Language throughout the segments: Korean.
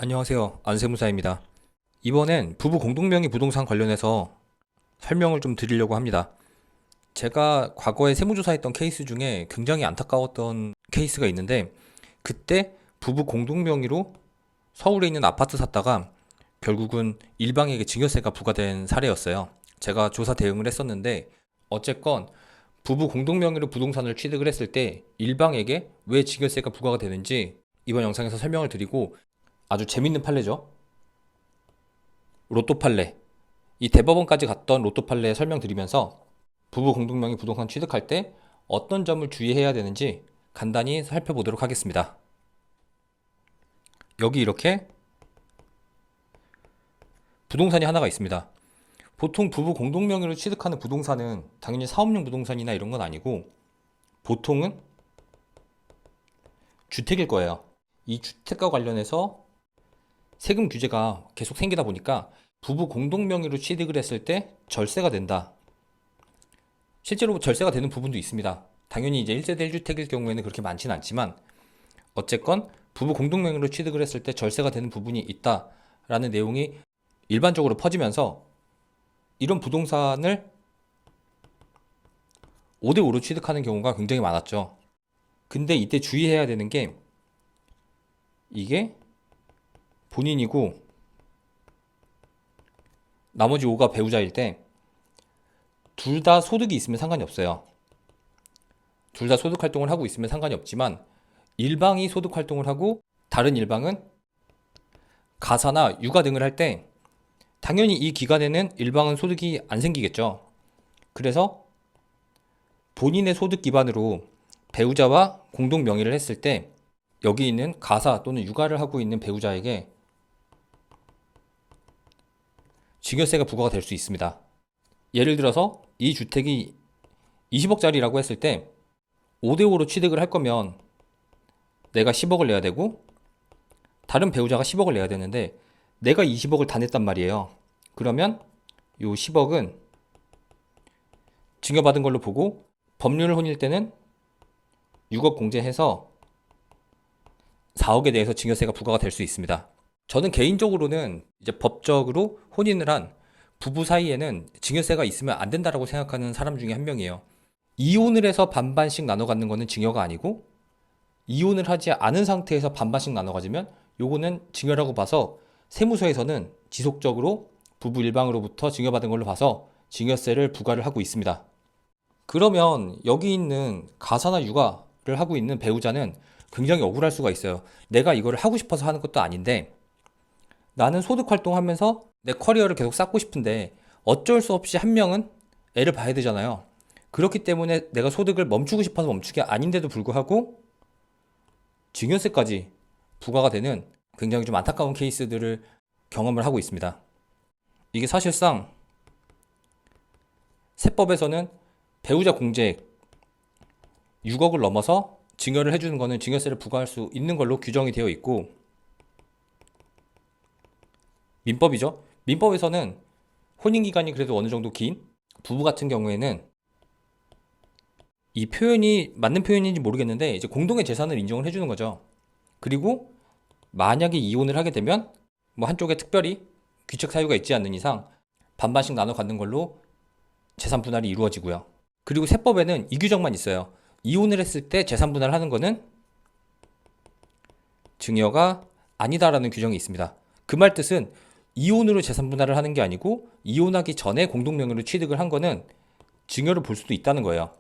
안녕하세요. 안세무사입니다. 이번엔 부부 공동명의 부동산 관련해서 설명을 좀 드리려고 합니다. 제가 과거에 세무조사했던 케이스 중에 굉장히 안타까웠던 케이스가 있는데, 그때 부부 공동명의로 서울에 있는 아파트 샀다가 결국은 일방에게 증여세가 부과된 사례였어요. 제가 조사 대응을 했었는데, 어쨌건 부부 공동명의로 부동산을 취득을 했을 때 일방에게 왜 증여세가 부과가 되는지 이번 영상에서 설명을 드리고, 아주 재밌는 판례죠. 로또 판례. 이 대법원까지 갔던 로또 판례 설명드리면서 부부 공동명의 부동산 취득할 때 어떤 점을 주의해야 되는지 간단히 살펴보도록 하겠습니다. 여기 이렇게 부동산이 하나가 있습니다. 보통 부부 공동명의로 취득하는 부동산은 당연히 사업용 부동산이나 이런 건 아니고 보통은 주택일 거예요. 이 주택과 관련해서 세금 규제가 계속 생기다 보니까 부부 공동명의로 취득을 했을 때 절세가 된다. 실제로 절세가 되는 부분도 있습니다. 당연히 이제 1세대 1주택일 경우에는 그렇게 많지는 않지만 어쨌건 부부 공동명의로 취득을 했을 때 절세가 되는 부분이 있다라는 내용이 일반적으로 퍼지면서 이런 부동산을 5대5로 취득하는 경우가 굉장히 많았죠. 근데 이때 주의해야 되는 게 이게 본인이고 나머지 5가 배우자일 때 둘 다 소득이 있으면 상관이 없어요. 둘 다 소득 활동을 하고 있으면 상관이 없지만 일방이 소득 활동을 하고 다른 일방은 가사나 육아 등을 할 때 당연히 이 기간에는 일방은 소득이 안 생기겠죠. 그래서 본인의 소득 기반으로 배우자와 공동 명의를 했을 때 여기 있는 가사 또는 육아를 하고 있는 배우자에게 증여세가 부과가 될 수 있습니다. 예를 들어서 이 주택이 20억짜리라고 했을 때 5대5로 취득을 할 거면 내가 10억을 내야 되고 다른 배우자가 10억을 내야 되는데 내가 20억을 다 냈단 말이에요. 그러면 요 10억은 증여받은 걸로 보고 법률 혼일 때는 6억 공제해서 4억에 대해서 증여세가 부과가 될 수 있습니다. 저는 개인적으로는 이제 법적으로 혼인을 한 부부 사이에는 증여세가 있으면 안 된다라고 생각하는 사람 중에 한 명이에요. 이혼을 해서 반반씩 나눠 갖는 거는 증여가 아니고 이혼을 하지 않은 상태에서 반반씩 나눠 가지면 요거는 증여라고 봐서 세무서에서는 지속적으로 부부 일방으로부터 증여받은 걸로 봐서 증여세를 부과를 하고 있습니다. 그러면 여기 있는 가사나 육아를 하고 있는 배우자는 굉장히 억울할 수가 있어요. 내가 이거를 하고 싶어서 하는 것도 아닌데 나는 소득 활동하면서 내 커리어를 계속 쌓고 싶은데 어쩔 수 없이 한 명은 애를 봐야 되잖아요. 그렇기 때문에 내가 소득을 멈추고 싶어서 멈추게 아닌데도 불구하고 증여세까지 부과가 되는 굉장히 좀 안타까운 케이스들을 경험을 하고 있습니다. 이게 사실상 세법에서는 배우자 공제액 6억을 넘어서 증여를 해주는 거는 증여세를 부과할 수 있는 걸로 규정이 되어 있고 민법이죠. 민법에서는 혼인기간이 그래도 어느 정도 긴 부부 같은 경우에는 이 표현이 맞는 표현인지 모르겠는데 이제 공동의 재산을 인정을 해주는 거죠. 그리고 만약에 이혼을 하게 되면 뭐 한쪽에 특별히 귀책 사유가 있지 않는 이상 반반씩 나눠 갖는 걸로 재산 분할이 이루어지고요. 그리고 세법에는 이 규정만 있어요. 이혼을 했을 때 재산 분할을 하는 거는 증여가 아니다라는 규정이 있습니다. 그 말 뜻은 이혼으로 재산 분할을 하는 게 아니고 이혼하기 전에 공동명의로 취득을 한 거는 증여를 볼 수도 있다는 거예요.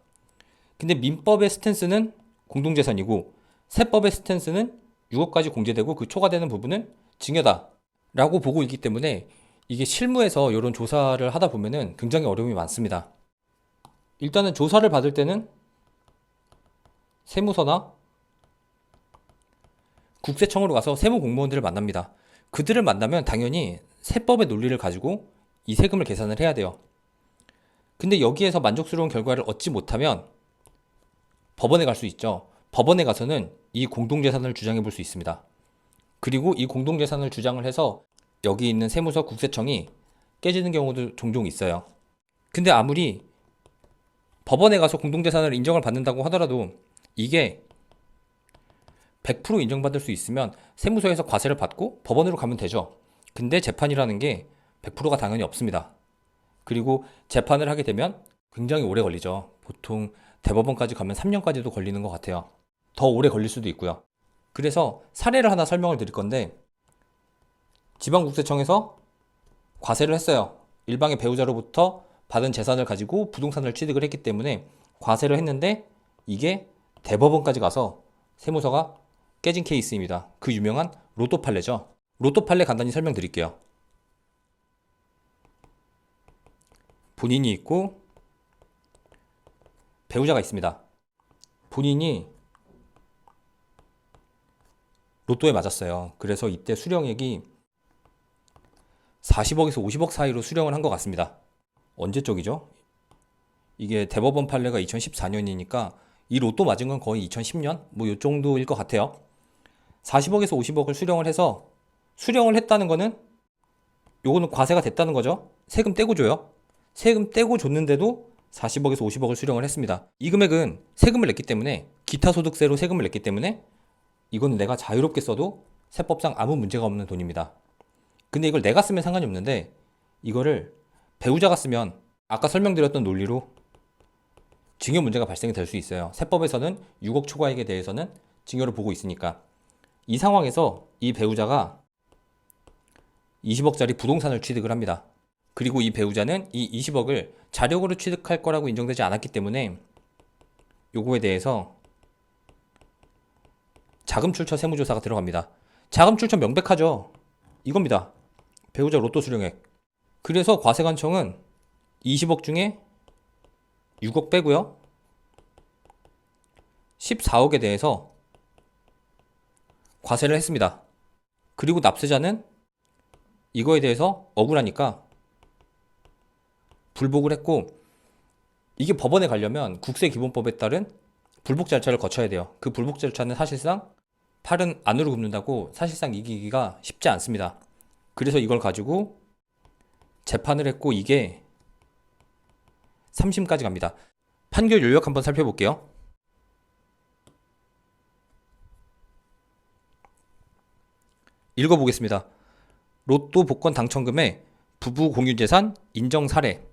근데 민법의 스탠스는 공동재산이고 세법의 스탠스는 6억까지 공제되고 그 초과되는 부분은 증여다라고 보고 있기 때문에 이게 실무에서 이런 조사를 하다 보면은 굉장히 어려움이 많습니다. 일단은 조사를 받을 때는 세무서나 국세청으로 가서 세무 공무원들을 만납니다. 그들을 만나면 당연히 세법의 논리를 가지고 이 세금을 계산을 해야 돼요. 근데 여기에서 만족스러운 결과를 얻지 못하면 법원에 갈 수 있죠. 법원에 가서는 이 공동재산을 주장해 볼 수 있습니다. 그리고 이 공동재산을 주장을 해서 여기 있는 세무서 국세청이 깨지는 경우도 종종 있어요. 근데 아무리 법원에 가서 공동재산을 인정을 받는다고 하더라도 이게 100% 인정받을 수 있으면 세무서에서 과세를 받고 법원으로 가면 되죠. 근데 재판이라는 게 100%가 당연히 없습니다. 그리고 재판을 하게 되면 굉장히 오래 걸리죠. 보통 대법원까지 가면 3년까지도 걸리는 것 같아요. 더 오래 걸릴 수도 있고요. 그래서 사례를 하나 설명을 드릴 건데, 지방국세청에서 과세를 했어요. 일방의 배우자로부터 받은 재산을 가지고 부동산을 취득을 했기 때문에 과세를 했는데, 이게 대법원까지 가서 세무서가 깨진 케이스입니다. 그 유명한 로또 판례죠. 로또 판례 간단히 설명드릴게요. 본인이 있고 배우자가 있습니다. 본인이 로또에 맞았어요. 그래서 이때 수령액이 40억에서 50억 사이로 수령을 한 것 같습니다. 언제 쪽이죠? 이게 대법원 판례가 2014년이니까 이 로또 맞은 건 거의 2010년? 뭐 요 정도일 것 같아요. 40억에서 50억을 수령을 해서, 수령을 했다는 거는 요거는 과세가 됐다는 거죠. 세금 떼고 줘요. 세금 떼고 줬는데도 40억에서 50억을 수령을 했습니다. 이 금액은 세금을 냈기 때문에, 기타 소득세로 세금을 냈기 때문에 이거는 내가 자유롭게 써도 세법상 아무 문제가 없는 돈입니다. 근데 이걸 내가 쓰면 상관이 없는데, 이거를 배우자가 쓰면 아까 설명드렸던 논리로 증여 문제가 발생이 될 수 있어요. 세법에서는 6억 초과액에 대해서는 증여를 보고 있으니까. 이 상황에서 이 배우자가 20억짜리 부동산을 취득을 합니다. 그리고 이 배우자는 이 20억을 자력으로 취득할 거라고 인정되지 않았기 때문에 요거에 대해서 자금 출처 세무조사가 들어갑니다. 자금 출처 명백하죠. 이겁니다. 배우자 로또 수령액. 그래서 과세관청은 20억 중에 6억 빼고요, 14억에 대해서 과세를 했습니다. 그리고 납세자는 이거에 대해서 억울하니까 불복을 했고, 이게 법원에 가려면 국세기본법에 따른 불복 절차를 거쳐야 돼요. 그 불복 절차는 사실상 팔은 안으로 굽는다고 사실상 이기기가 쉽지 않습니다. 그래서 이걸 가지고 재판을 했고, 이게 3심까지 갑니다. 판결 요약 한번 살펴볼게요. 읽어보겠습니다. 로또 복권 당첨금의 부부 공유재산 인정 사례.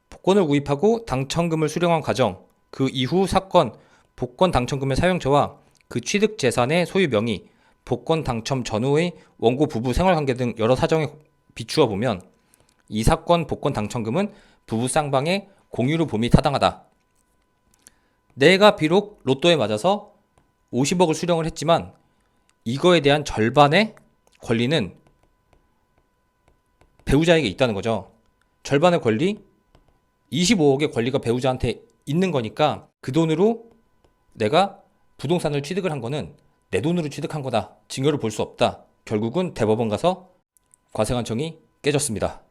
복권을 구입하고 당첨금을 수령한 과정, 그 이후 사건, 복권 당첨금의 사용처와 그 취득 재산의 소유 명의, 복권 당첨 전후의 원고 부부 생활관계 등 여러 사정에 비추어 보면 이 사건 복권 당첨금은 부부 쌍방의 공유로 봄이 타당하다. 내가 비록 로또에 맞아서 50억을 수령을 했지만 이거에 대한 절반의 권리는 배우자에게 있다는 거죠. 절반의 권리, 25억의 권리가 배우자한테 있는 거니까 그 돈으로 내가 부동산을 취득을 한 거는 내 돈으로 취득한 거다. 증여를 볼 수 없다. 결국은 대법원 가서 과세관청이 깨졌습니다.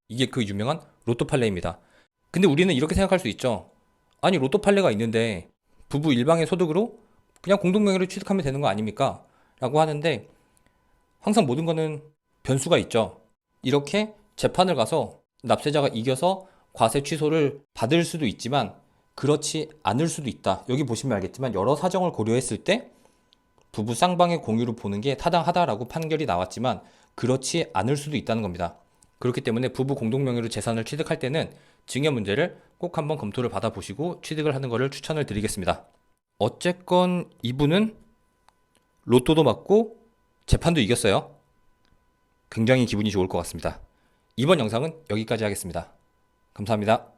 이게 그 유명한 로또 판례입니다. 근데 우리는 이렇게 생각할 수 있죠. 아니, 로또 판례가 있는데 부부 일방의 소득으로 그냥 공동명의로 취득하면 되는 거 아닙니까? 라고 하는데, 항상 모든 거는 변수가 있죠. 이렇게 재판을 가서 납세자가 이겨서 과세 취소를 받을 수도 있지만 그렇지 않을 수도 있다. 여기 보시면 알겠지만 여러 사정을 고려했을 때 부부 쌍방의 공유로 보는 게 타당하다라고 판결이 나왔지만 그렇지 않을 수도 있다는 겁니다. 그렇기 때문에 부부 공동명의로 재산을 취득할 때는 증여 문제를 꼭 한번 검토를 받아보시고 취득을 하는 것을 추천을 드리겠습니다. 어쨌건 이분은 로또도 맞고 재판도 이겼어요. 굉장히 기분이 좋을 것 같습니다. 이번 영상은 여기까지 하겠습니다. 감사합니다.